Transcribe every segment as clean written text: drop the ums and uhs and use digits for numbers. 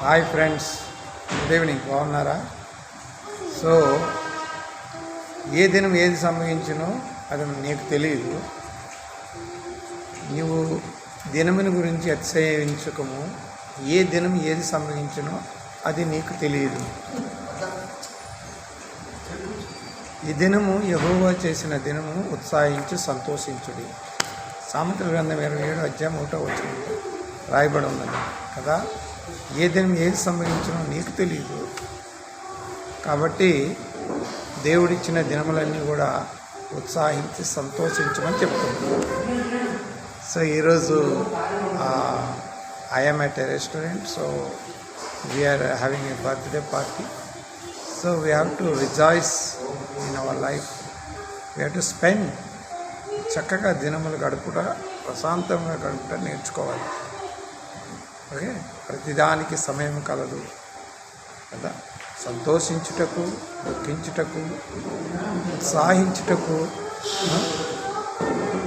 Hi friends, good evening. బాగున్నారా? So ఏ దినం ఏది సంభవించునో అది నీకు తెలియదు. నువ్వు దినముని గురించి అతిశయించకము. ఏ దినం ఏది సంభవించునో అది నీకు తెలియదు. ఈ దినము యెహోవా చేసిన దినము, ఉత్సాహించి సంతోషించుడి. సామెతల గ్రంథం 27:1 రాయబడి ఉన్నది కదా. ఏ దినం ఏది సంభవించినో నీకు తెలియదు. కాబట్టి దేవుడిచ్చిన దినములన్నీ కూడా ఉత్సాహించి సంతోషించమని చెప్తున్నాను. సో ఈరోజు I'm at a restaurant. So we are having a birthday party. So we have to rejoice in our life. We have to spend. చక్కగా దినములు గడుపుట, ప్రశాంతంగా గడుపుట నేర్చుకోవాలి. ఓకే, ప్రతిదానికి సమయం కలదు కదా. సంతోషించుటకు, దుఃఖించుటకు, ఉత్సాహించుటకు,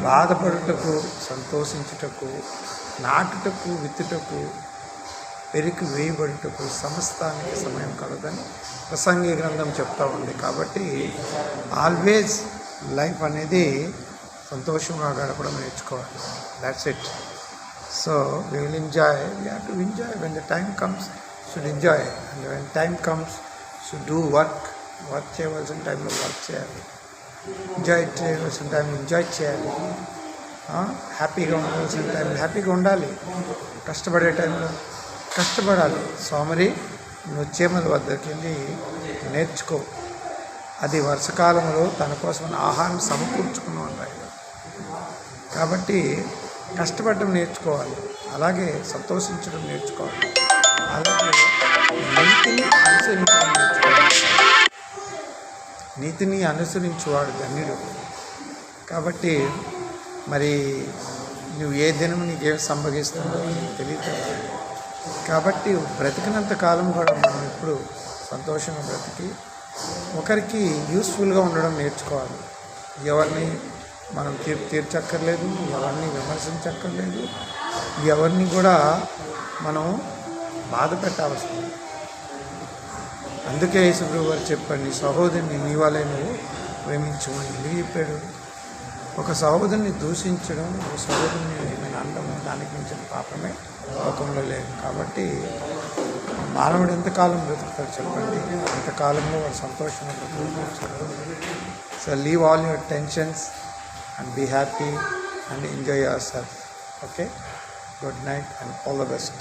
బాధపడుటకు, సంతోషించుటకు, నాటుటకు, విత్తుటకు, పెరికి వేయబడుటకు సమస్తానికి సమయం కలదని ప్రసంగి గ్రంథం చెప్తా ఉంది. కాబట్టి ఆల్వేస్ లైఫ్ అనేది సంతోషంగా గడపడం నేర్చుకోవాలి. That's it. So we will enjoy. We have to enjoy. When the time comes, should enjoy. And when time comes, should do work. Work చేయవలసిన టైంలో వర్క్ చేయాలి. ఎంజాయ్ చేయవలసిన టైంలో ఎంజాయ్ చేయాలి. హ్యాపీగా ఉండవలసిన టైంలో హ్యాపీగా ఉండాలి. కష్టపడే టైంలో కష్టపడాలి. సోమరి, నువ్వు చీమల వద్దకు వెళ్ళి నేర్చుకో. అది వర్షకాలంలో తన కోసం ఆహారం సమకూర్చుకున్నాం అన్నాడు. కాబట్టి కష్టపడడం నేర్చుకోవాలి. అలాగే సంతోషించడం నేర్చుకోవాలి. అలాగే నీతిని అనుసరించడం నేర్చుకోవాలి. నీతిని అనుసరించువాడు ధన్యుడు. కాబట్టి మరి నువ్వు ఏ దినం నీకేం సంభవిస్తుందో తెలియదు. కాబట్టి బ్రతికినంత కాలం కూడా మనం ఎప్పుడు సంతోషంగా బ్రతికి ఒకరికి యూస్ఫుల్గా ఉండడం నేర్చుకోవాలి. ఎవరిని మనం తీర్చక్కర్లేదు, ఎవరిని విమర్శించక్కర్లేదు, ఎవరిని కూడా మనం బాధ పెట్టాల్సింది. అందుకే యేసుప్రభువు గారు చెప్పండి, సహోదరుని నీ వలె నువ్వు ప్రేమించమని ఎందుకు చెప్పాడు? ఒక సహోదరుని దూషించడం, ఒక సహోదరుని అనడము, దానికి మించిన పాపమే లోకంలో లేదు. కాబట్టి మానవుడు ఎంతకాలం బ్రతుకుతాడు చెప్పండి? అంతకాలంలో వాడు సంతోషంగా బ్రతుకుతాడు. So leave all your tensions and be happy and enjoy yourself. Okay, good night and all the best.